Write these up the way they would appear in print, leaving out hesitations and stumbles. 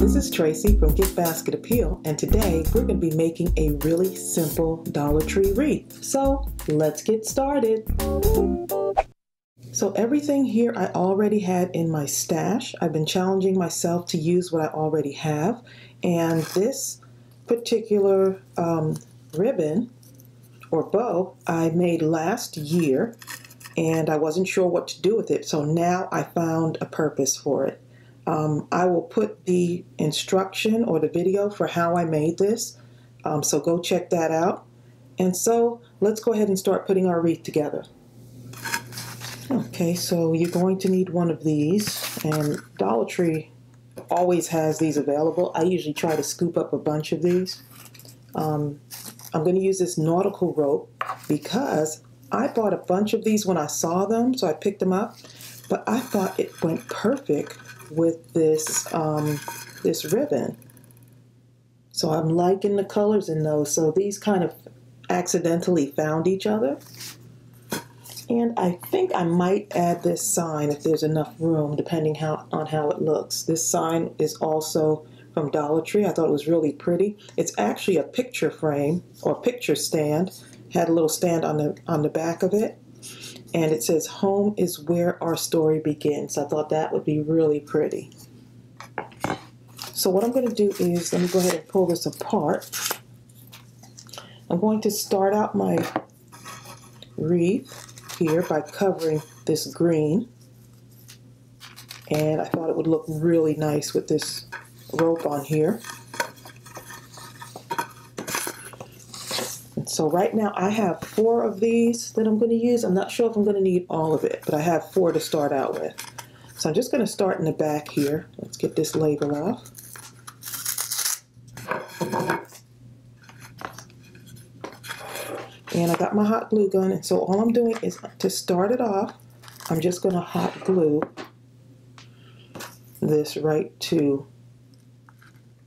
This is Tracey from GiftBasketAppeal, and today we're going to be making a really simple Dollar Tree wreath. So let's get started. So everything here I already had in my stash. I've been challenging myself to use what I already have, and this particular ribbon or bow I made last year, and I wasn't sure what to do with it, so now I found a purpose for it. I will put the instruction or the video for how I made this, so go check that out. And so let's go ahead and start putting our wreath together. Okay, so you're going to need one of these, and Dollar Tree always has these available. I usually try to scoop up a bunch of these. I'm going to use this Nautical rope because I bought a bunch of these when I saw them, so I picked them up, but I thought it went perfect with this this ribbon. So I'm liking the colors in those. So these kind of accidentally found each other. And I think I might add this sign if there's enough room, depending on how it looks. This sign is also from Dollar Tree. I thought it was really pretty. It's actually a picture frame or picture stand. Had a little stand on the back of it. And it says, "Home is where our story begins." I thought that would be really pretty. So what I'm going to do is, let me go ahead and pull this apart. I'm going to start out my wreath here by covering this green. And I thought it would look really nice with this rope on here. So right now I have 4 of these that I'm going to use. I'm not sure if I'm going to need all of it, but I have 4 to start out with. So I'm just going to start in the back here. Let's get this label off. And I got my hot glue gun, and so all I'm doing is to start it off, I'm just going to hot glue this right to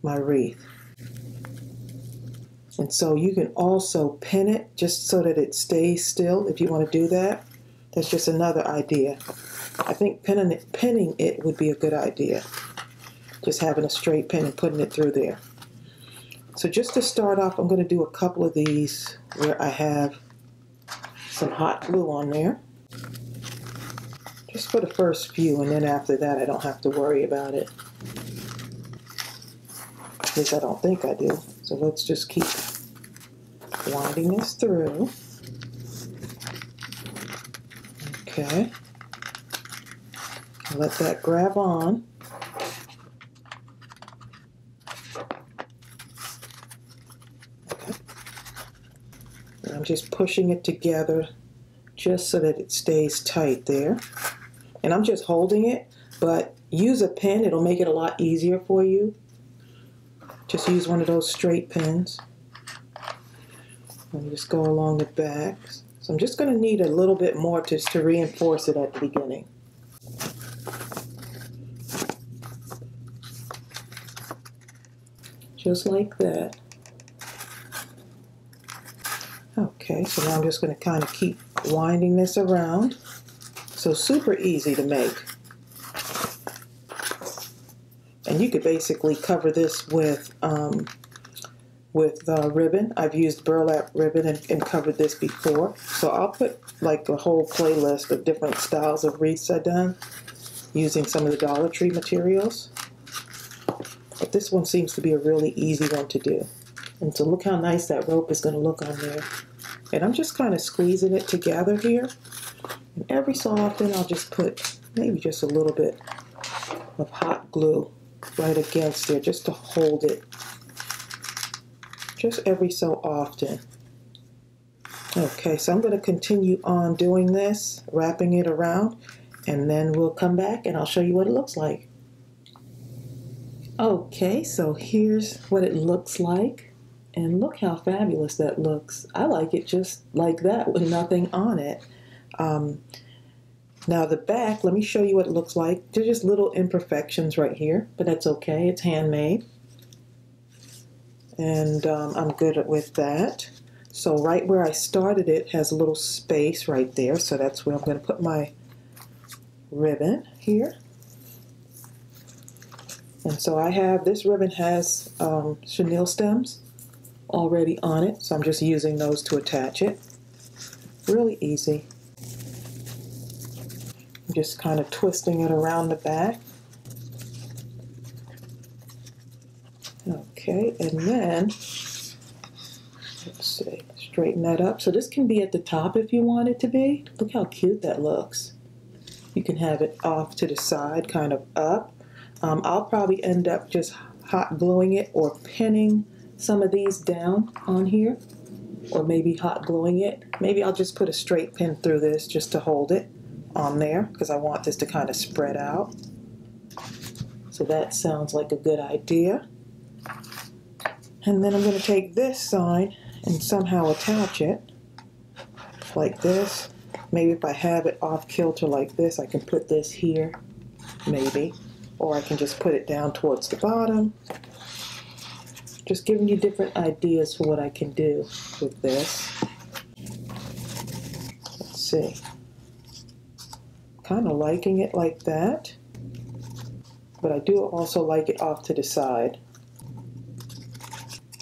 my wreath. And so you can also pin it just so that it stays still if you want to do that. That's just another idea. I think pinning it would be a good idea. Just having a straight pin and putting it through there. So just to start off, I'm going to do a couple of these where I have some hot glue on there. Just for the first few, and then after that I don't have to worry about it. At least I don't think I do. So let's just keep winding this through. Okay. Let that grab on. Okay. And I'm just pushing it together just so that it stays tight there. And I'm just holding it, but use a pin. It'll make it a lot easier for you. Just use one of those straight pins. And just go along the back. So I'm just going to need a little bit more just to reinforce it at the beginning. Just like that. Okay, so now I'm just going to kind of keep winding this around. So super easy to make. And you could basically cover this with ribbon. I've used burlap ribbon and covered this before. So I'll put like a whole playlist of different styles of wreaths I've done using some of the Dollar Tree materials. But this one seems to be a really easy one to do. And so look how nice that rope is going to look on there. And I'm just kind of squeezing it together here. And every so often I'll just put maybe just a little bit of hot glue right against there just to hold it. Just every so often. Okay, so I'm going to continue on doing this, wrapping it around, and then we'll come back and I'll show you what it looks like. Okay, so here's what it looks like, and look how fabulous that looks. I like it just like that with nothing on it. Now the back, let me show you what it looks like. There's just little imperfections right here, but that's okay, it's handmade. And I'm good with that. So right where I started it has a little space right there, so that's where I'm going to put my ribbon here. And so I have, this ribbon has chenille stems already on it, so I'm just using those to attach it. Really easy. I'm just kind of twisting it around the back. Okay, and then, let's see, straighten that up. So this can be at the top if you want it to be. Look how cute that looks. You can have it off to the side, kind of up. I'll probably end up just hot gluing it or pinning some of these down on here, or maybe hot gluing it. Maybe I'll just put a straight pin through this just to hold it on there, because I want this to kind of spread out. So that sounds like a good idea. And then I'm going to take this sign and somehow attach it like this. Maybe if I have it off kilter like this, I can put this here, maybe. Or I can just put it down towards the bottom. Just giving you different ideas for what I can do with this. Let's see. Kind of liking it like that. But I do also like it off to the side.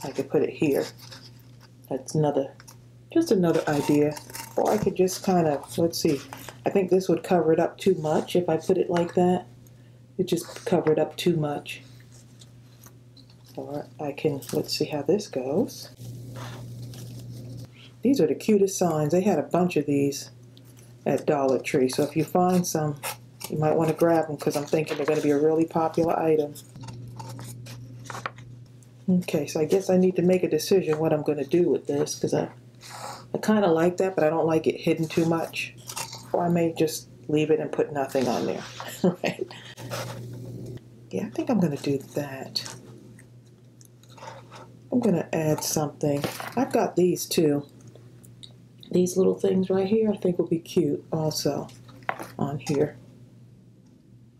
I could put it here. That's just another idea. Or I could just kind of, let's see. I think this would cover it up too much if I put it like that. It just cover it up too much. Or I can, let's see how this goes. These are the cutest signs. They had a bunch of these at Dollar Tree. So if you find some, you might want to grab them because I'm thinking they're going to be a really popular item. Okay, so I guess I need to make a decision what I'm going to do with this, because I kind of like that, but I don't like it hidden too much. Or I may just leave it and put nothing on there. Right? Yeah, I think I'm going to do that. I'm going to add something. I've got these too. These little things right here I think will be cute also on here.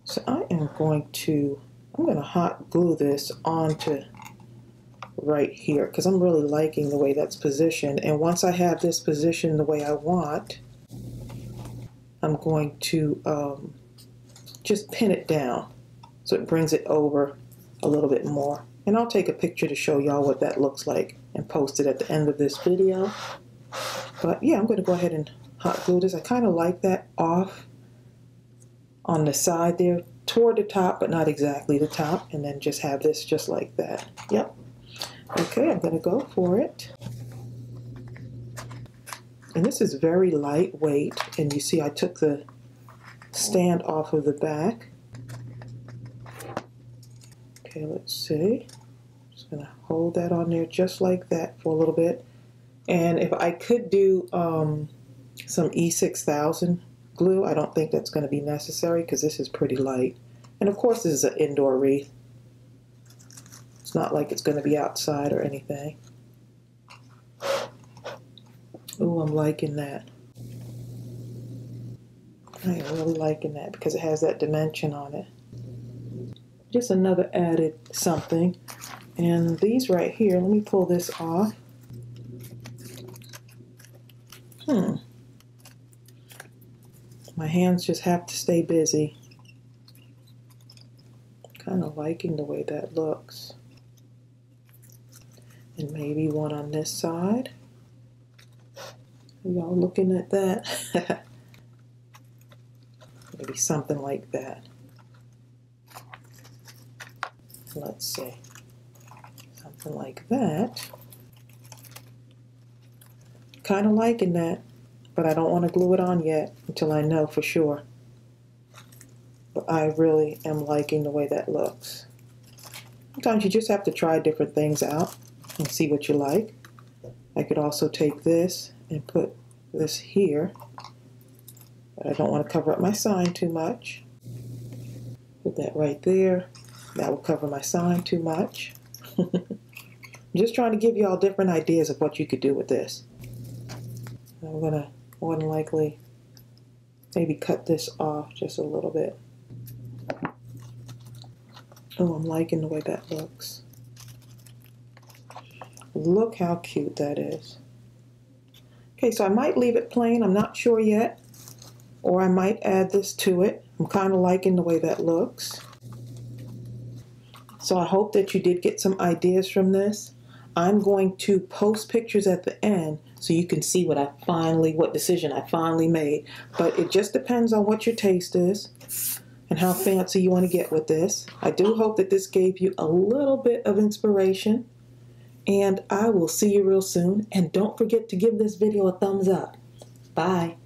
So I'm going to hot glue this onto right here because I'm really liking the way that's positioned. And once I have this positioned the way I want, I'm going to just pin it down so it brings it over a little bit more. And I'll take a picture to show y'all what that looks like and post it at the end of this video. But yeah, I'm going to go ahead and hot glue this. I kind of like that off on the side there toward the top, but not exactly the top. And then just have this just like that. Yep. Okay, I'm going to go for it. And this is very lightweight. And you see I took the stand off of the back. Okay, let's see. Just going to hold that on there just like that for a little bit. And if I could do some E6000 glue, I don't think that's going to be necessary because this is pretty light. And of course this is an indoor wreath. It's not like it's going to be outside or anything. Ooh, I'm liking that. I am really liking that because it has that dimension on it. Just another added something. And these right here, let me pull this off. My hands just have to stay busy. Kind of liking the way that looks. And maybe one on this side. Y'all looking at that? Maybe something like that. Let's see. Something like that. Kind of liking that, but I don't want to glue it on yet until I know for sure. But I really am liking the way that looks. Sometimes you just have to try different things out and see what you like. I could also take this and put this here, but I don't want to cover up my sign too much. Put that right there. That will cover my sign too much. I'm just trying to give you all different ideas of what you could do with this. I'm going to more than likely maybe cut this off just a little bit. Oh, I'm liking the way that looks. Look how cute that is. Okay, so I might leave it plain. I'm not sure yet. Or I might add this to it. I'm kind of liking the way that looks. So I hope that you did get some ideas from this. I'm going to post pictures at the end so you can see what decision I finally made. But it just depends on what your taste is and how fancy you want to get with this. I do hope that this gave you a little bit of inspiration, and I will see you real soon. And don't forget to give this video a thumbs up. Bye.